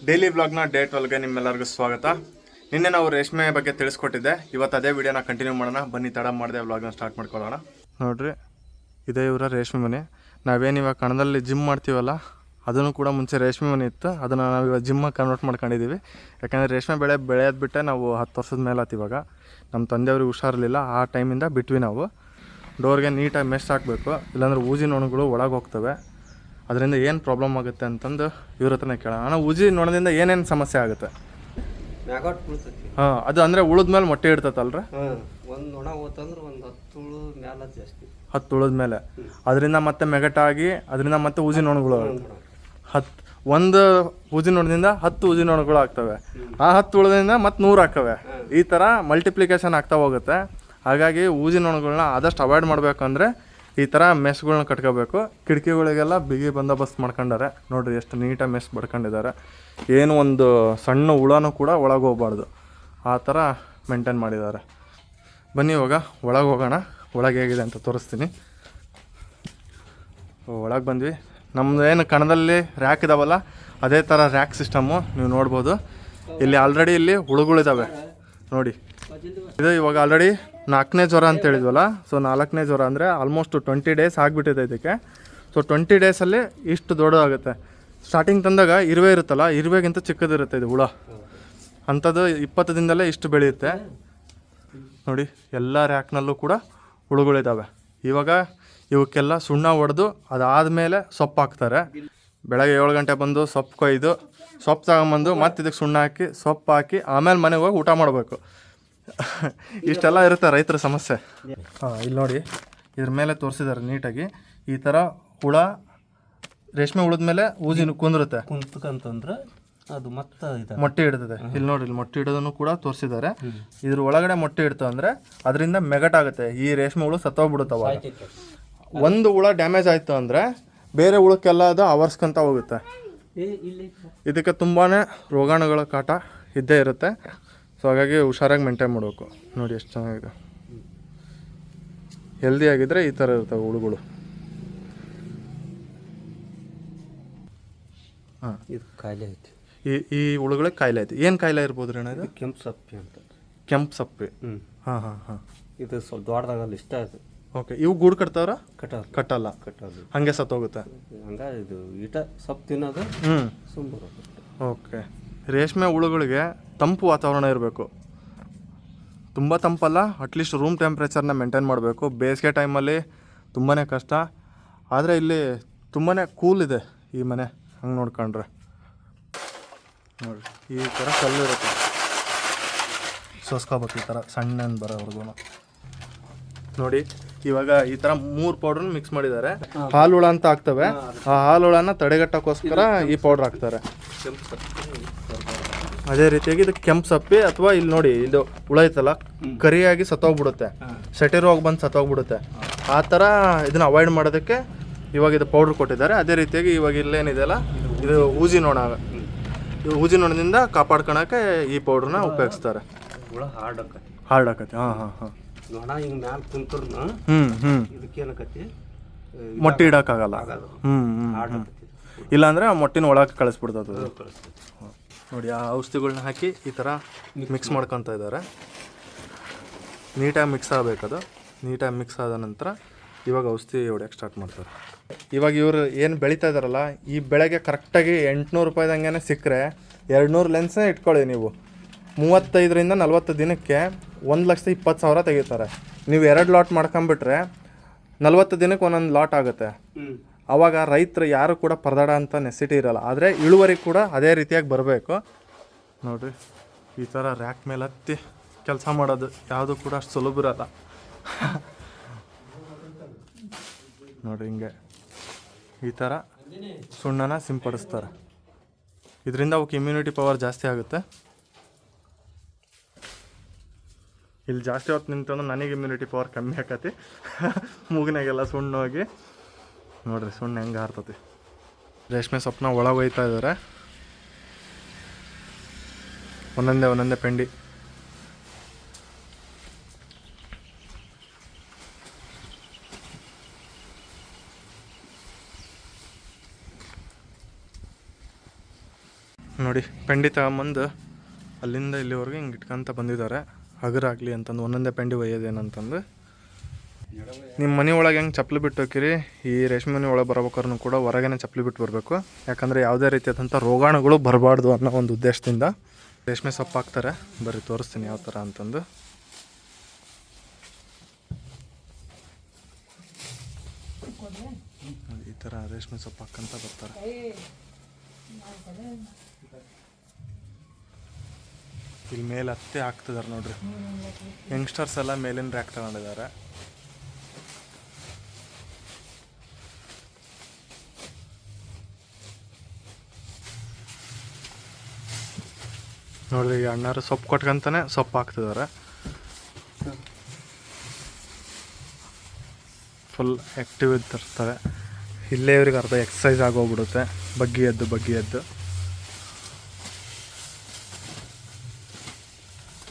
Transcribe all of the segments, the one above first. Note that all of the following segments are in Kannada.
ಡೈಲಿ ವ್ಲಾಗ್ನ ಡೇ 12ಗೆ ನಿಮ್ಮೆಲ್ಲರಿಗೂ ಸ್ವಾಗತ. ನಿನ್ನೆ ನಾವು ರೇಷ್ಮೆ ಬಗ್ಗೆ ತಿಳಿಸ್ಕೊಟ್ಟಿದ್ದೆ. ಇವತ್ತು ಅದೇ ವಿಡಿಯೋನ ಕಂಟಿನ್ಯೂ ಮಾಡೋಣ. ಬನ್ನಿ, ತಡ ಮಾಡದೆ ವ್ಲಾಗ್ನ ಸ್ಟಾರ್ಟ್ ಮಾಡ್ಕೊಳ್ಳೋಣ. ನೋಡ್ರಿ, ಇದೇ ಇವರ ರೇಷ್ಮೆ ಮನೆ. ನಾವೇನು ಇವಾಗ ಕಣದಲ್ಲಿ ಜಿಮ್ ಮಾಡ್ತೀವಲ್ಲ, ಅದನ್ನು ಕೂಡ ಮುಂಚೆ ರೇಷ್ಮೆ ಮನೆ ಇತ್ತು. ಅದನ್ನು ನಾವು ಇವಾಗ ಜಿಮ್ಮಾಗಿ ಕನ್ವರ್ಟ್ ಮಾಡ್ಕೊಂಡಿದ್ದೀವಿ. ಯಾಕಂದರೆ ರೇಷ್ಮೆ ಬೆಳೆಯೋದು ಬಿಟ್ಟೆ ನಾವು 10 ವರ್ಷದ ಮೇಲೆ ಆತು. ಇವಾಗ ನಮ್ಮ ತಂದೆಯವ್ರಿಗೆ ಹುಷಾರಿರಲಿಲ್ಲ, ಆ ಟೈಮಿಂದ ಬಿಟ್ವಿ ನಾವು. ಡೋರ್ಗೆ ನೀಟಾಗಿ ಮೆಸ್ ಹಾಕಬೇಕು, ಇಲ್ಲಾಂದ್ರೆ ಊಜಿ ನೊಣಗಳು ಒಳಗೆ ಹೋಗ್ತವೆ. ಅದರಿಂದ ಏನು ಪ್ರಾಬ್ಲಮ್ ಆಗುತ್ತೆ ಅಂತಂದು ಇವ್ರ ಹತ್ರನೇ ಕೇಳೋಣ. ஆனால் ಊಜಿ ನೊಣದಿಂದ ಏನೇನು ಸಮಸ್ಯೆ ಆಗುತ್ತೆ? ಹಾಂ, ಅದು ಅಂದರೆ ಉಳಿದ್ಮೇಲೆ ಮೊಟ್ಟೆ ಇಡ್ತೈತಲ್ರಿ? ಒಂದು ನೊಣ ಹೋತಂದ್ರೆ ಒಂದು 10 ಉಳಿದ ಮೇಲೆ ಜಾಸ್ತಿ. 10 ಉಳಿದ ಮೇಲೆ ಅದರಿಂದ ಮತ್ತೆ ಮೆಗಟಾಗಿ ಅದರಿಂದ ಮತ್ತೆ ಊಜಿ ನೊಣಗಳು ಒಂದು ಊಜಿ ನೊಣದಿಂದ 10 ಊಜಿ ನೊಣಗಳು ಆಗ್ತವೆ. ಆ 10 ಉಳಿದಿಂದ ಮತ್ತೆ 100 ಆಗ್ತವೆ. ಈ ಥರ ಮಲ್ಟಿಪ್ಲಿಕೇಶನ್ ಆಗ್ತಾ ಹೋಗುತ್ತೆ. ಹಾಗಾಗಿ ಊಜಿ ನೊಣಗಳನ್ನ ಆದಷ್ಟು ಅವಾಯ್ಡ್ ಮಾಡಬೇಕಂದ್ರೆ ಈ ಥರ ಮೆಸ್ಗಳನ್ನ ಕಟ್ಕೋಬೇಕು. ಕಿಟಕಿಗಳಿಗೆಲ್ಲ ಬಿಗಿ ಬಂದೋಬಸ್ತ್ ಮಾಡ್ಕೊಂಡಾರೆ. ನೋಡಿರಿ ಎಷ್ಟು ನೀಟಾಗಿ ಮೆಸ್ ಬಡ್ಕೊಂಡಿದ್ದಾರೆ. ಏನು ಒಂದು ಸಣ್ಣ ಹುಳನೂ ಕೂಡ ಒಳಗೆ ಹೋಗ್ಬಾರ್ದು, ಆ ಥರ ಮೇಂಟೈನ್ ಮಾಡಿದ್ದಾರೆ. ಬನ್ನಿ ಇವಾಗ ಒಳಗೆ ಹೋಗೋಣ. ಒಳಗೆ ಹೇಗಿದೆ ಅಂತ ತೋರಿಸ್ತೀನಿ. ಒಳಗೆ ಬಂದ್ವಿ. ನಮ್ಮದು ಏನು ಕಣದಲ್ಲಿ ರ್ಯಾಕ್ ಇದಾವಲ್ಲ, ಅದೇ ಥರ ರ್ಯಾಕ್ ಸಿಸ್ಟಮ್ಮು ನೀವು ನೋಡ್ಬೋದು. ಇಲ್ಲಿ ಆಲ್ರೆಡಿ ಇಲ್ಲಿ ಹುಳುಗಳಿದ್ದಾವೆ ನೋಡಿ. ಇದು ಇವಾಗ ಆಲ್ರೆಡಿ 4ನೇ ಜ್ವರ ಅಂತ ಹೇಳಿದ್ವಲ್ಲ. ಸೊ 4ನೇ ಜ್ವರ ಅಂದರೆ ಆಲ್ಮೋಸ್ಟ್ 20 ಡೇಸ್ ಆಗಿಬಿಟ್ಟಿದೆ ಇದಕ್ಕೆ. ಸೊ 20 ಡೇಸಲ್ಲಿ ಇಷ್ಟು ದೊಡ್ಡದಾಗುತ್ತೆ. ಸ್ಟಾರ್ಟಿಂಗ್ ತಂದಾಗ ಇರುವೆ ಇರುತ್ತಲ್ಲ, ಇರುವೆಗಿಂತ ಚಿಕ್ಕದಿರುತ್ತೆ ಇದು ಹುಳ. ಅಂಥದ್ದು 20 ದಿನದಲ್ಲೇ ಇಷ್ಟು ಬೆಳೆಯುತ್ತೆ ನೋಡಿ. ಎಲ್ಲ ರ್ಯಾಕ್ನಲ್ಲೂ ಕೂಡ ಹುಳುಗಳಿದ್ದಾವೆ. ಇವಾಗ ಇವಕ್ಕೆಲ್ಲ ಸುಣ್ಣ ಹೊಡೆದು ಅದಾದಮೇಲೆ ಸೊಪ್ಪು ಹಾಕ್ತಾರೆ. ಬೆಳಗ್ಗೆ 7 ಗಂಟೆ ಬಂದು ಸೊಪ್ಪು ಕೊಯ್ದು ಸೊಪ್ಪು ತಗೊಂಬಂದು ಮತ್ತೆ ಇದಕ್ಕೆ ಸುಣ್ಣ ಹಾಕಿ ಸೊಪ್ಪು ಹಾಕಿ ಆಮೇಲೆ ಮನೆಗೆ ಹೋಗಿ ಊಟ ಮಾಡಬೇಕು. ಇಷ್ಟೆಲ್ಲ ಇರುತ್ತೆ ರೈತರ ಸಮಸ್ಯೆ. ಹಾಂ, ಇಲ್ಲಿ ನೋಡಿ, ಇದ್ರ ಮೇಲೆ ತೋರಿಸಿದ್ದಾರೆ ನೀಟಾಗಿ. ಈ ಥರ ಹುಳ ರೇಷ್ಮೆ ಹುಳದ ಮೇಲೆ ಊಜಿ ಕುಂದಿರುತ್ತೆ. ಕುಂತ್ಕಂತಂದ್ರೆ ಅದು ಮತ್ತೆ ಮೊಟ್ಟೆ ಇಡ್ತದೆ. ಇಲ್ಲಿ ನೋಡಿ, ಇಲ್ಲಿ ಮೊಟ್ಟೆ ಇಡೋದನ್ನು ಕೂಡ ತೋರಿಸಿದ್ದಾರೆ. ಇದ್ರ ಒಳಗಡೆ ಮೊಟ್ಟೆ ಇಡ್ತಾವೆ ಅಂದರೆ ಅದರಿಂದ ಮೆಗಟಾಗುತ್ತೆ. ಈ ರೇಷ್ಮೆ ಹುಳು ಸತ್ತೋಗ್ಬಿಡುತ್ತವ. ಒಂದು ಹುಳ ಡ್ಯಾಮೇಜ್ ಆಯಿತು ಅಂದರೆ ಬೇರೆ ಹುಳಕ್ಕೆಲ್ಲ ಅದು ಆವರ್ಸ್ಕೊಂತ ಹೋಗುತ್ತೆ. ಇದಕ್ಕೆ ತುಂಬಾ ರೋಗಾಣುಗಳ ಕಾಟ ಇದ್ದೇ ಇರುತ್ತೆ. ಸೊ ಹಾಗಾಗಿ ಹುಷಾರಾಗಿ ಮೇಂಟೈನ್ ಮಾಡಬೇಕು. ನೋಡಿ ಎಷ್ಟು ಚೆನ್ನಾಗಿದೆ. ಹೆಲ್ದಿ ಆಗಿದ್ದರೆ ಈ ಥರ ಇರ್ತವೆ ಹುಳುಗಳು. ಹಾಂ, ಇದು ಕಾಯಿಲೆ ಐತಿ. ಈ ಹುಳುಗಳಿಗೆ ಕಾಯಿಲೆ ಐತಿ. ಏನು ಕಾಯಿಲೆ ಇರ್ಬೋದು ರೀ? ಇದು ಕೆಂಪು ಸಪ್ಪೆ ಅಂತ. ಕೆಂಪು ಸಪ್ಪೆ. ಹಾಂ ಹಾಂ ಹಾಂ. ಇದು ಸ್ವಲ್ಪ ದೊಡ್ಡದಾಗಲ್ಲ, ಇಷ್ಟ ಅದು. ಓಕೆ, ಇವು ಗೂಡು ಕಟ್ತಾವ್ರ? ಕಟ್ಟಲ್ಲ ಹಾಗೆ ಸತ್ತೋಗುತ್ತೆ. ಹಂಗ ಇದು ಈಟ ಸೊಪ್ಪು ತಿನ್ನೋದು ಸುಮ್ಮನೆ. ಓಕೆ, ರೇಷ್ಮೆ ಹುಳುಗಳಿಗೆ ತಂಪು ವಾತಾವರಣ ಇರಬೇಕು. ತುಂಬ ತಂಪಲ್ಲ, ಅಟ್ಲೀಸ್ಟ್ ರೂಮ್ ಟೆಂಪ್ರೇಚರ್ನ ಮೇಂಟೈನ್ ಮಾಡಬೇಕು. ಬೇಸಿಗೆ ಟೈಮಲ್ಲಿ ತುಂಬಾ ಕಷ್ಟ. ಆದರೆ ಇಲ್ಲಿ ತುಂಬಾ ಕೂಲ್ ಇದೆ ಈ ಮನೆ. ಹಂಗೆ ನೋಡ್ಕೊಂಡ್ರೆ ನೋಡಿ, ಈ ಥರ ಕಲ್ಲು ಇರುತ್ತೆ. ಸೋಸ್ಕೋಬೇಕು ಈ ಥರ ಸಣ್ಣ ಬರೋವರೆಗೂ. ನೋಡಿ, ಇವಾಗ ಈ ಥರ 3 ಪೌಡ್ರನ್ನ ಮಿಕ್ಸ್ ಮಾಡಿದ್ದಾರೆ. ಹಾಲು ಹುಳ ಅಂತ ಆಗ್ತವೆ. ಆ ಹಾಲು ಹುಳನ ತಡೆಗಟ್ಟೋಕ್ಕೋಸ್ಕರ ಈ ಪೌಡ್ರ್ ಹಾಕ್ತಾರೆ. ಅದೇ ರೀತಿಯಾಗಿ ಇದು ಕೆಂಪು ಸಪ್ಪೆ ಅಥವಾ ಇಲ್ಲಿ ನೋಡಿ, ಇದು ಹುಳ ಐತಲ್ಲ, ಕರಿಯಾಗಿ ಸತ್ತೋಗ್ಬಿಡುತ್ತೆ. ಸೆಟೆ ರೋಗ ಬಂದು ಸತ್ತೋಗ್ಬಿಡುತ್ತೆ. ಆ ಥರ ಇದನ್ನ ಅವಾಯ್ಡ್ ಮಾಡೋದಕ್ಕೆ ಇವಾಗ ಇದು ಪೌಡ್ರ್ ಕೊಟ್ಟಿದ್ದಾರೆ. ಅದೇ ರೀತಿಯಾಗಿ ಇವಾಗ ಇಲ್ಲೇನಿದೆಯಲ್ಲ, ಇದು ಊಜಿ ನೊಣ. ಈ ಊಜಿ ನೊಣದಿಂದ ಕಾಪಾಡ್ಕೊಳಕ್ಕೆ ಈ ಪೌಡ್ರನ್ನ ಉಪಯೋಗಿಸ್ತಾರೆ. ಹುಳ ಹಾರ್ಡ್ ಆಕತಿ. ಹಾಂ ಹಾಂ ಹಾಂ. ನೊಣ ಹಿಂಗೆ ಮ್ಯಾಲೆ ಕುಂತ್ರು ಇದಕ್ಕೇನಕತಿ ಮೊಟ್ಟೆ ಇಡೋಕ್ಕಾಗಲ್ಲ. ಇಲ್ಲಾಂದರೆ ಆ ಮೊಟ್ಟಿನ ಒಳಗೆ ಕಳಿಸ್ಬಿಡ್ತದೆ. ನೋಡಿ, ಆ ಔಷಧಿಗಳ್ನ ಹಾಕಿ ಈ ಥರ ಮಿಕ್ಸ್ ಮಾಡ್ಕೊತ ಇದ್ದಾರೆ. ನೀಟಾಗಿ ಮಿಕ್ಸ್ ಆಗಬೇಕದು. ನೀಟಾಗಿ ಮಿಕ್ಸ್ ಆದ ನಂತರ ಇವಾಗ ಔಷಧಿ ಹೊಡ್ಯಕ್ಕೆ ಸ್ಟಾರ್ಟ್ ಮಾಡ್ತಾರೆ. ಇವಾಗ ಇವರು ಏನು ಬೆಳೀತಾ ಇದ್ದಾರಲ್ಲ, ಈ ಬೆಳೆಗೆ ಕರೆಕ್ಟಾಗಿ 800 ರೂಪಾಯಿದಂಗೆ ಸಿಕ್ಕರೆ 200 ಲೆನ್ಸೇ ಇಟ್ಕೊಳ್ಳಿ ನೀವು. 35ರಿಂದ 40 ದಿನಕ್ಕೆ 1,20,000 ತೆಗಿತಾರೆ. ನೀವು 2 ಲಾಟ್ ಮಾಡ್ಕೊಂಬಿಟ್ರೆ 40 ದಿನಕ್ಕೆ ಒಂದೊಂದು ಲಾಟ್ ಆಗುತ್ತೆ. ಆವಾಗ ರೈತರು ಯಾರು ಕೂಡ ಪರದಾಡ ಅಂತ ನೆಸಿಟಿ ಇರೋಲ್ಲ. ಆದರೆ ಇಳುವರಿ ಕೂಡ ಅದೇ ರೀತಿಯಾಗಿ ಬರಬೇಕು. ನೋಡಿರಿ, ಈ ಥರ ರ್ಯಾಕ್ ಮೇಲೆ ಹತ್ತಿ ಕೆಲಸ ಮಾಡೋದು ಯಾವುದು ಕೂಡ ಅಷ್ಟು ಸುಲಭ ಇರಲ್ಲ. ನೋಡಿರಿ, ಹಿಂಗೆ ಈ ಥರ ಸುಣ್ಣನ ಸಿಂಪಡಿಸ್ತಾರೆ. ಇದರಿಂದ ಅವಕ್ಕೆ ಇಮ್ಯುನಿಟಿ ಪವರ್ ಜಾಸ್ತಿ ಆಗುತ್ತೆ. ಇಲ್ಲಿ ಜಾಸ್ತಿ ಹೊತ್ತು ನಿಂತಂದ್ರೆ ನನಗೆ ಇಮ್ಯುನಿಟಿ ಪವರ್ ಕಮ್ಮಿ ಆಕತಿ. ಮೂಗಿನಾಗೆಲ್ಲ ಸುಣ್ಣ ಹೋಗಿ ನೋಡ್ರಿ, ಸುಣ್ಣ ಹೆಂಗೆ ಹಾರ್ತತಿ. ರೇಷ್ಮೆ ಸೊಪ್ಪನ್ನ ಒಳಗೆ ಒಯ್ತಾ ಇದ್ದಾರೆ. ಒಂದೊಂದೇ ಪೆಂಡಿ. ನೋಡಿ ಪೆಂಡಿ ತಗೊಂಬಂದು ಅಲ್ಲಿಂದ ಇಲ್ಲಿವರೆಗೆ ಹಿಂಗೆ ಇಟ್ಕೊಂತ ಬಂದಿದ್ದಾರೆ ಹಗರಾಗಲಿ ಅಂತಂದು ಒಂದೊಂದೇ ಪೆಂಡಿ ಒಯ್ಯೋದೇನಂತಂದು. ನಿಮ್ಮ ಮನೆ ಒಳಗೆ ಹೆಂಗೆ ಚಪ್ಪಲಿ ಬಿಟ್ಟು ಹೋಗಿರಿ, ಈ ರೇಷ್ಮೆ ಮನೆ ಒಳಗೆ ಬರ್ಬೇಕಾದ್ರೂ ಕೂಡ ಹೊರಗೇನೆ ಚಪ್ಪಲಿ ಬಿಟ್ಟು ಬರಬೇಕು. ಯಾಕಂದರೆ ಯಾವುದೇ ರೀತಿಯಾದಂಥ ರೋಗಾಣುಗಳು ಬರಬಾರ್ದು ಅನ್ನೋ ಒಂದು ಉದ್ದೇಶದಿಂದ ರೇಷ್ಮೆ ಸೊಪ್ಪು ಹಾಕ್ತಾರೆ. ಬರ್ರಿ ತೋರಿಸ್ತೀನಿ ಯಾವ ಥರ ಅಂತಂದು. ಈ ಥರ ರೇಷ್ಮೆ ಸೊಪ್ಪು ಹಾಕ್ಕಂತ ಬರ್ತಾರೆ. ಇಲ್ಲಿ ಮೇಲೆ ಹತ್ತೆ ಹಾಕ್ತಿದ್ದಾರೆ ನೋಡ್ರಿ. ಯಂಗ್ಸ್ಟರ್ಸ್ ಎಲ್ಲ ಮೇಲಿನ ರ್ಯಾಕ್ ತಗೊಂಡಿದ್ದಾರೆ. ನೋಡ್ರಿ ಈ ಅಣ್ಣಾರು ಸೊಪ್ಪು ಕೊಟ್ಕೊಂತಾನೆ ಸೊಪ್ಪು ಹಾಕ್ತಿದ್ದಾರೆ. ಫುಲ್ ಆ್ಯಕ್ಟಿವ್ ಇರ್ತಾರೆ. ಇಲ್ಲೇ ಇವ್ರಿಗೆ ಅರ್ಧ ಎಕ್ಸಸೈಸ್ ಆಗೋಗ್ಬಿಡುತ್ತೆ. ಬಗ್ಗಿ ಎದ್ದು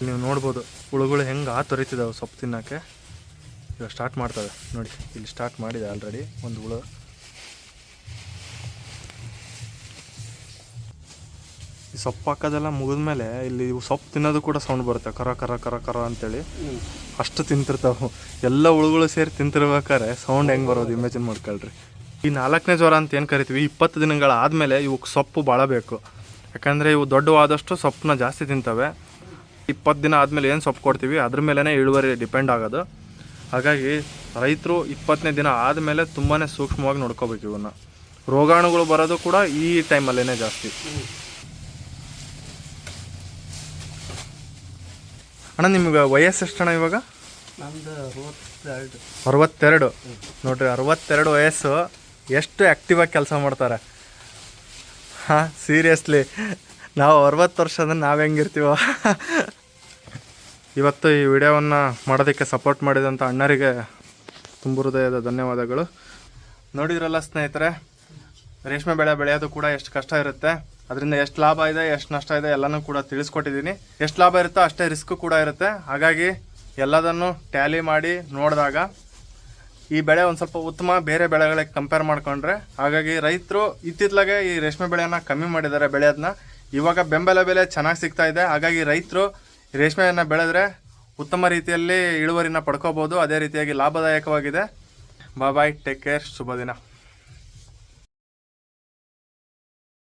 ನೀವು ನೋಡ್ಬೋದು ಹುಳುಗಳು ಹೆಂಗೆ ತೊರಿತಿದ್ದಾವೆ ಸೊಪ್ಪು ತಿನ್ನೋಕ್ಕೆ. ಇವಾಗ ಸ್ಟಾರ್ಟ್ ಮಾಡ್ತವೆ ನೋಡಿ, ಇಲ್ಲಿ ಸ್ಟಾರ್ಟ್ ಮಾಡಿದೆ ಆಲ್ರೆಡಿ ಒಂದು ಹುಳು. ಈ ಸೊಪ್ಪು ಹಾಕೋದೆಲ್ಲ ಮುಗಿದ್ಮೇಲೆ ಇಲ್ಲಿ ಸೊಪ್ಪು ತಿನ್ನೋದು ಕೂಡ ಸೌಂಡ್ ಬರುತ್ತೆ, ಕರ ಕರ ಕರ ಕರ ಅಂತೇಳಿ. ಅಷ್ಟು ತಿಂತಿರ್ತಾವೆ ಎಲ್ಲ ಹುಳುಗಳು ಸೇರಿ ತಿಂತಿರ್ಬೇಕಾದ್ರೆ ಸೌಂಡ್ ಹೆಂಗೆ ಬರೋದು ಇಮ್ಯಾಜಿನ್ ಮಾಡ್ಕೊಳ್ರಿ. ಈ 4ನೇ ಜ್ವರ ಅಂತ ಏನು ಕರಿತೀವಿ, 20 ದಿನಗಳಾದಮೇಲೆ ಇವಕ್ಕೆ ಸೊಪ್ಪು ಭಾಳ ಬೇಕು. ಯಾಕಂದರೆ ಇವು ದೊಡ್ಡವಾದಷ್ಟು ಸೊಪ್ಪನ್ನ ಜಾಸ್ತಿ ತಿಂತವೆ. 20 ದಿನ ಆದಮೇಲೆ ಏನು ಸೊಪ್ಪು ಕೊಡ್ತೀವಿ ಅದ್ರ ಮೇಲೇ ಇಳುವರಿ ಡಿಪೆಂಡ್ ಆಗೋದು. ಹಾಗಾಗಿ ರೈತರು 20ನೇ ದಿನ ಆದಮೇಲೆ ತುಂಬಾ ಸೂಕ್ಷ್ಮವಾಗಿ ನೋಡ್ಕೋಬೇಕು ಇವನ್ನ. ರೋಗಾಣುಗಳು ಬರೋದು ಕೂಡ ಈ ಟೈಮಲ್ಲೇ ಜಾಸ್ತಿ. ಅಣ್ಣ ನಿಮ್ಗೆ ವಯಸ್ಸು ಎಷ್ಟಣ್ಣ ಇವಾಗ? ನಮ್ದು 62. ನೋಡ್ರಿ 62 ವಯಸ್ಸು, ಎಷ್ಟು ಆ್ಯಕ್ಟಿವ್ ಆಗಿ ಕೆಲಸ ಮಾಡ್ತಾರೆ. ಹಾಂ ಸೀರಿಯಸ್ಲಿ ನಾವು 60 ವರ್ಷದ ನಾವು ಹೆಂಗಿರ್ತೀವೋ. ಇವತ್ತು ಈ ವಿಡಿಯೋವನ್ನು ಮಾಡೋದಕ್ಕೆ ಸಪೋರ್ಟ್ ಮಾಡಿದಂಥ ಅಣ್ಣರಿಗೆ ತುಂಬ ಹೃದಯದ ಧನ್ಯವಾದಗಳು. ನೋಡಿದ್ರಲ್ಲ ಸ್ನೇಹಿತರೆ, ರೇಷ್ಮೆ ಬೆಳೆ ಬೆಳೆಯೋದು ಕೂಡ ಎಷ್ಟು ಕಷ್ಟ ಇರುತ್ತೆ, ಅದರಿಂದ ಎಷ್ಟು ಲಾಭ ಇದೆ ಎಷ್ಟು ನಷ್ಟ ಇದೆ ಎಲ್ಲನೂ ಕೂಡ ತಿಳಿಸ್ಕೊಟ್ಟಿದ್ದೀನಿ. ಎಷ್ಟು ಲಾಭ ಇರುತ್ತೋ ಅಷ್ಟೇ ರಿಸ್ಕ್ ಕೂಡ ಇರುತ್ತೆ. ಹಾಗಾಗಿ ಎಲ್ಲದನ್ನು ಟ್ಯಾಲಿ ಮಾಡಿ ನೋಡಿದಾಗ ಈ ಬೆಳೆ ಒಂದು ಸ್ವಲ್ಪ ಉತ್ತಮ ಬೇರೆ ಬೆಳೆಗಳಿಗೆ ಕಂಪೇರ್ ಮಾಡಿಕೊಂಡ್ರೆ. ಹಾಗಾಗಿ ರೈತರು ಇತ್ತಿತ್ತಲಾಗೆ ಈ ರೇಷ್ಮೆ ಬೆಳೆಯನ್ನು ಕಮ್ಮಿ ಮಾಡಿದ್ದಾರೆ ಬೆಳೆಯೋದನ್ನ. ಇವಾಗ ಬೆಂಬಲ ಬೆಲೆ ಚೆನ್ನಾಗಿ ಸಿಗ್ತಾ ಇದೆ. ಹಾಗಾಗಿ ರೈತರು ರೇಷ್ಮೆಯನ್ನು ಬೆಳೆದ್ರೆ ಉತ್ತಮ ರೀತಿಯಲ್ಲಿ ಇಳುವರಿನ ಪಡ್ಕೋಬೋದು. ಅದೇ ರೀತಿಯಾಗಿ ಲಾಭದಾಯಕವಾಗಿದೆ. ಬಾಯ್, ಟೇಕ್ ಕೇರ್, ಶುಭ ದಿನ.